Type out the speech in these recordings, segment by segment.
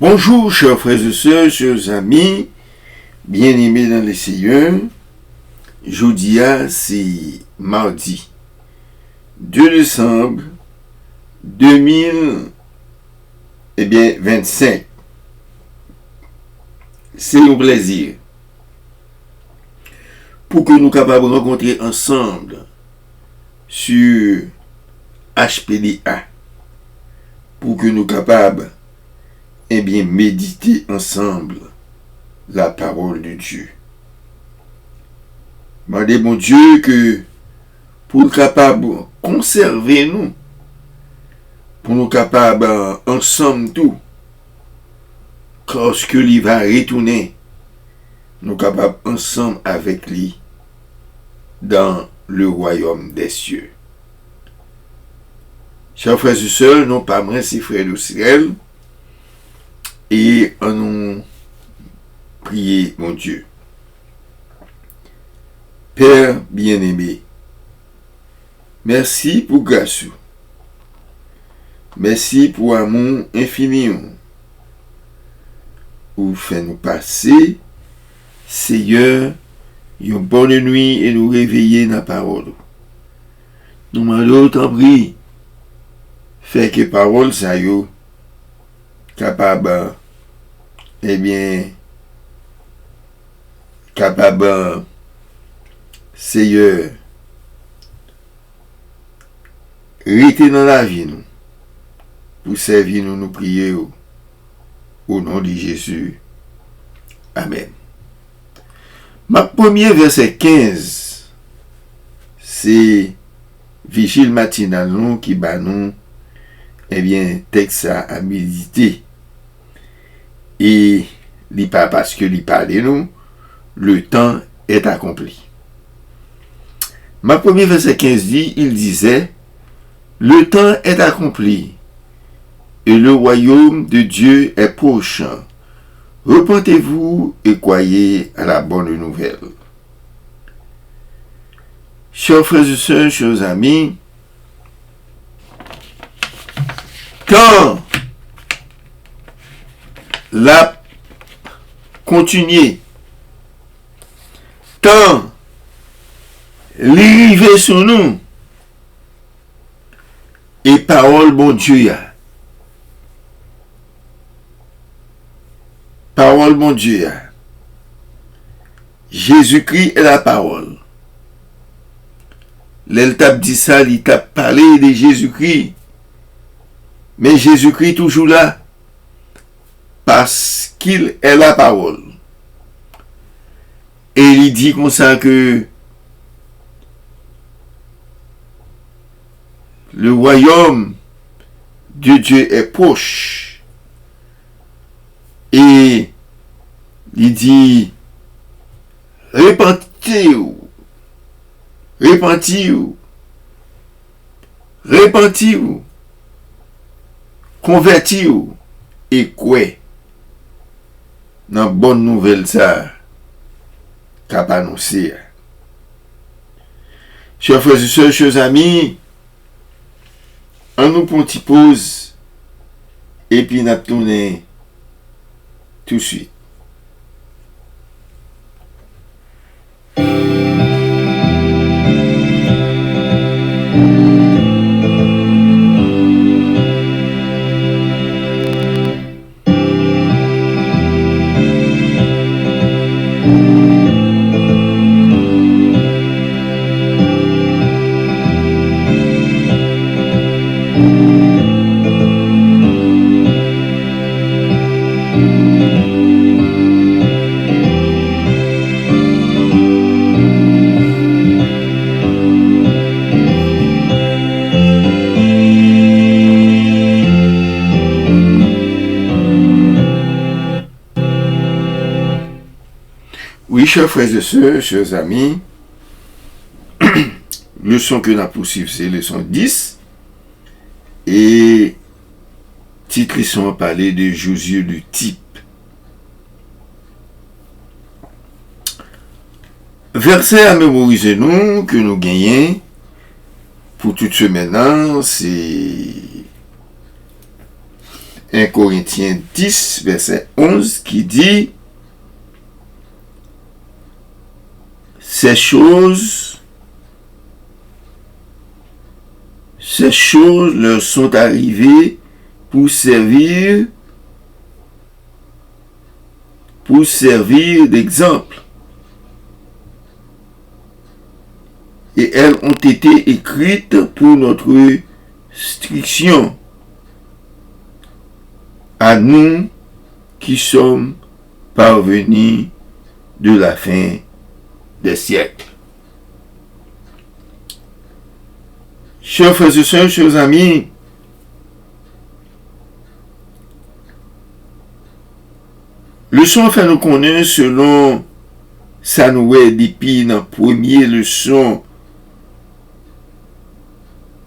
Bonjour, chers frères et sœurs, chers amis, bien-aimés dans le Seigneur. Jeudi, c'est mardi 2 décembre 2025. C'est un plaisir pour que nous capables de rencontrer ensemble sur HPDA, pour que nous capables méditer ensemble la parole de Dieu. Demandez mon Dieu que pour nous capables de conserver nous, pour nous capables ensemble tout, lorsque lui va retourner, nous capables ensemble avec lui dans le royaume des cieux. Chers frères et sœurs, non pas moi, c'est frère de ciel, et on nous prier mon Dieu. Père bien-aimé, merci pour grâce. Merci pour amour infini. Ou fait nous passer, Seigneur, une bonne nuit et nous réveiller dans la parole. Nous demandons t'en prie, fait que parole ça yo capable, capable, Seigneur, rester dans la vie nous, pour servir nous, nous prier au nom de Jésus. Amen. Ma premier verset 15, c'est Vigile matinal nous qui bat nous, texte à méditer. Et pas parce que lui parle de nous, le temps est accompli. Ma premier verset 15 dit, il disait, le temps est accompli et le royaume de Dieu est proche. Repentez-vous et croyez à la bonne nouvelle. Chers frères et sœurs, chers amis, quand la continuer, quand l'arrivée sur nous, et parole bon Dieu, parole bon Dieu, Jésus-Christ est la parole. L'Eltab dit ça, il t'a parlé de Jésus-Christ, mais Jésus-Christ toujours là, parce qu'il est la parole. Et il dit comme ça que le royaume de Dieu est proche. Et il dit, repentez-vous, repentez-vous, repentez-vous, convertez-vous et quoi dans bonne nouvelle ça qu'a annoncé. Chers frères et sœurs, chers amis, on nous prend une petite pause et puis nous tournons tout de suite. Oui, chers frères et sœurs, chers amis, leçon que nous poursuivons, c'est leçon 10. Et titre leçon a parlé de Josué le type. Verset à mémoriser nous, que nous gagnons pour toute semaine, c'est 1 Corinthiens 10, verset 11, qui dit ces choses leur sont arrivées pour servir d'exemple. Et elles ont été écrites pour notre instruction, à nous qui sommes parvenus de la fin des siècles. Chers frères et sœurs, chers amis, leçon fait nous connaître selon ça nous est depuis dans première leçon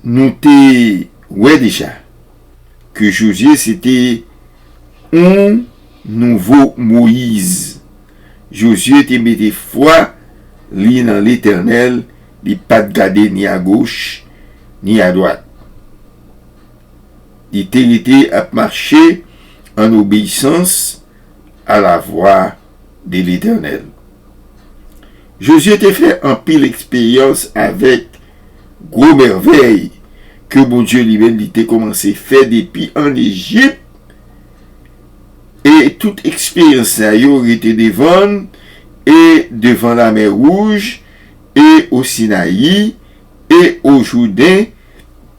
nous t'es ouais déjà que Josué c'était un nouveau Moïse. Josué te mettait foi li dans l'Éternel, il pas de garder ni à gauche ni à droite. Il était à marcher en obéissance à la voix de l'Éternel. Josué te fait un pile expérience avec gros merveilles que mon Dieu lui-même était commencé à faire depuis en Égypte. Et toute expérience a été devant et devant la mer Rouge et au Sinaï et au Jourdain.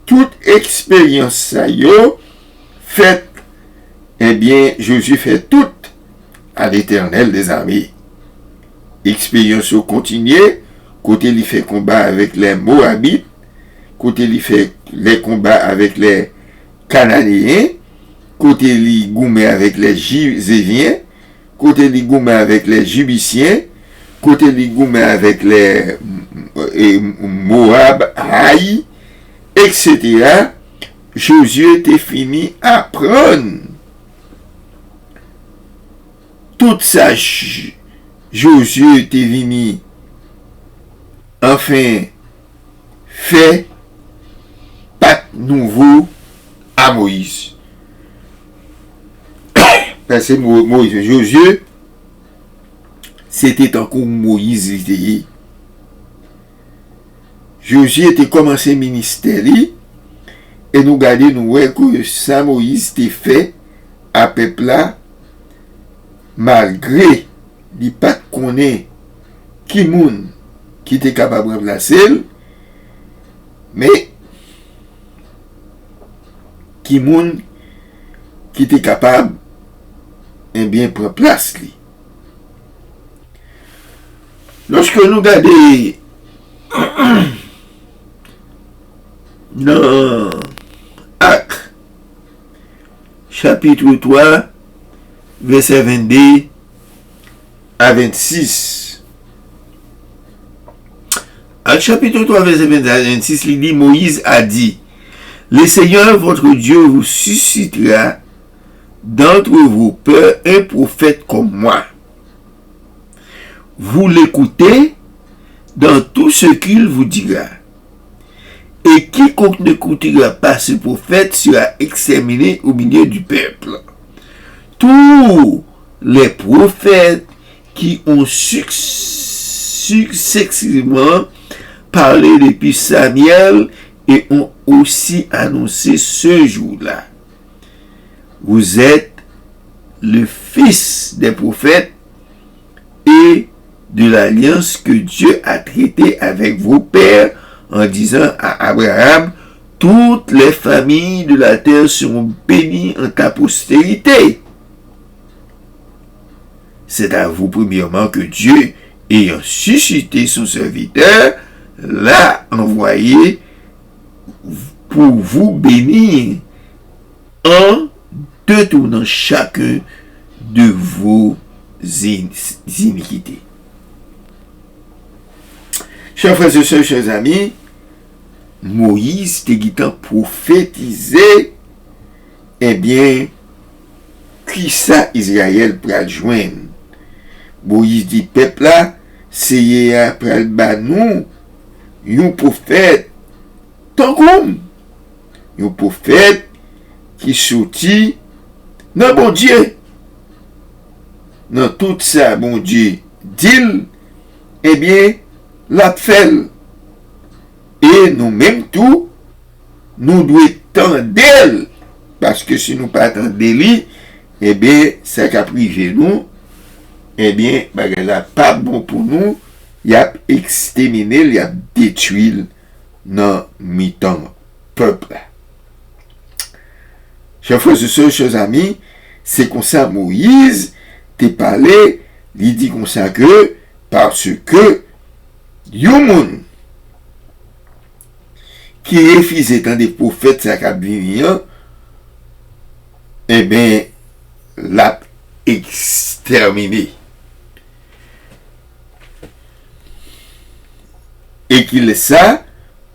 Toute expérience a faite, eh bien, Josué fait tout à l'Éternel des armées. Expérience continuée, côté il fait combat avec les Moabites, côté il fait les combats avec les Cananéens, côté il goumé avec les Jévéens, côté il goumé avec les Jubiciens, côté il goumé avec les Moab, Haï, etc. Josué était fini à prendre toute sa Josué était venu enfin fait pas nouveau à Moïse. Parce que Moïse, Josué, c'était encore Moïse. Josué était commencé le ministère et nous regardons nous que ça Moïse était fait à peuple là malgré il pas connaît qui moun qui était capable de remplacer mais qui moun qui était capable et bien prendre place li. Lorsque nous regardons dans Actes chapitre 3 verset 22 à 26. Actes chapitre 3 verset 22 à 26, il dit Moïse a dit le Seigneur votre Dieu vous suscitera d'entre vos pères un prophète comme moi. Vous l'écoutez dans tout ce qu'il vous dira. Et quiconque n'écoutera pas ce prophète sera exterminé au milieu du peuple. Tous les prophètes qui ont successivement parlé depuis Samuel et ont aussi annoncé ce jour-là. Vous êtes le fils des prophètes et de l'alliance que Dieu a traitée avec vos pères en disant à Abraham, toutes les familles de la terre seront bénies en ta postérité. C'est à vous premièrement que Dieu, ayant suscité son serviteur, l'a envoyé pour vous bénir en détournant chacun de vos iniquités. Chers frères et sœurs, chers amis, Moïse était prophétisé, eh bien, qui ça Israël pral joindre? Moïse dit, peuple là, c'est pral banou, un prophète, tant comme, un prophète qui sortit Non, bon Dieu, dans tout ça, bon Dieu, dit, eh bien, la fait. Et nous-mêmes tout, nous devons tendre d'elle. Parce que si nous pas tendre d'elle, eh bien, ça qui a privé nous, eh bien, bagay la pas bon pour nous, il a exterminé, il a détruit dans mi-temps peuple. Chers frères et sœurs, chers amis, c'est comme ça Moïse t'a parlé, il dit comme ça que, parce que, yon qui refusait tant des prophètes, ça a bien, eh bien, l'a exterminé. Et qu'il ça,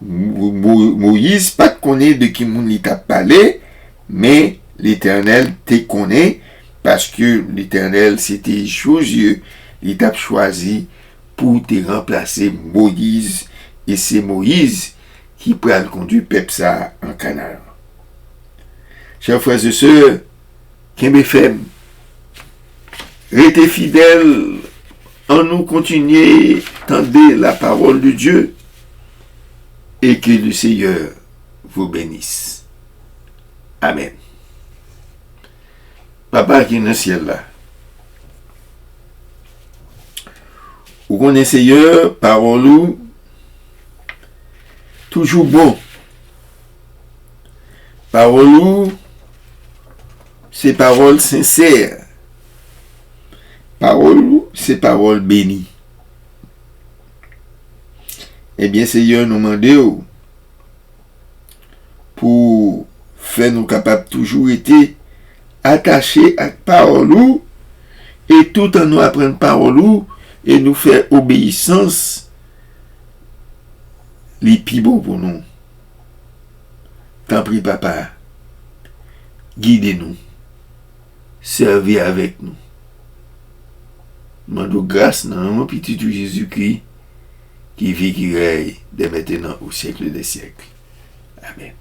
Moïse pas connaît de qui moun li t'a parlé, mais l'Éternel te connaît parce que l'Éternel c'était Josué, il t'a choisi pour te remplacer Moïse et c'est Moïse qui pourra conduire peuple ça en Canaan. Chers frères et sœurs, Kembe Fem, restez fidèles en nous continuer tendez la parole de Dieu et que le Seigneur vous bénisse. Amen. Papa qui est dans le ciel là, vous connaissez Seigneur, parole toujours bon. Parole c'est parole sincère. Parole c'est parole bénie. Eh bien, Seigneur, nous demandons pour faire nous capables toujours être attachés à la parole et tout en nous apprendre parole et nous faire obéissance les plus beaux pour nous. T'en prie, papa, guidez-nous, servez avec nous. Demandons grâce dans mon petit Jésus-Christ qui vit, qui règne, dès maintenant au siècle des siècles. Amen.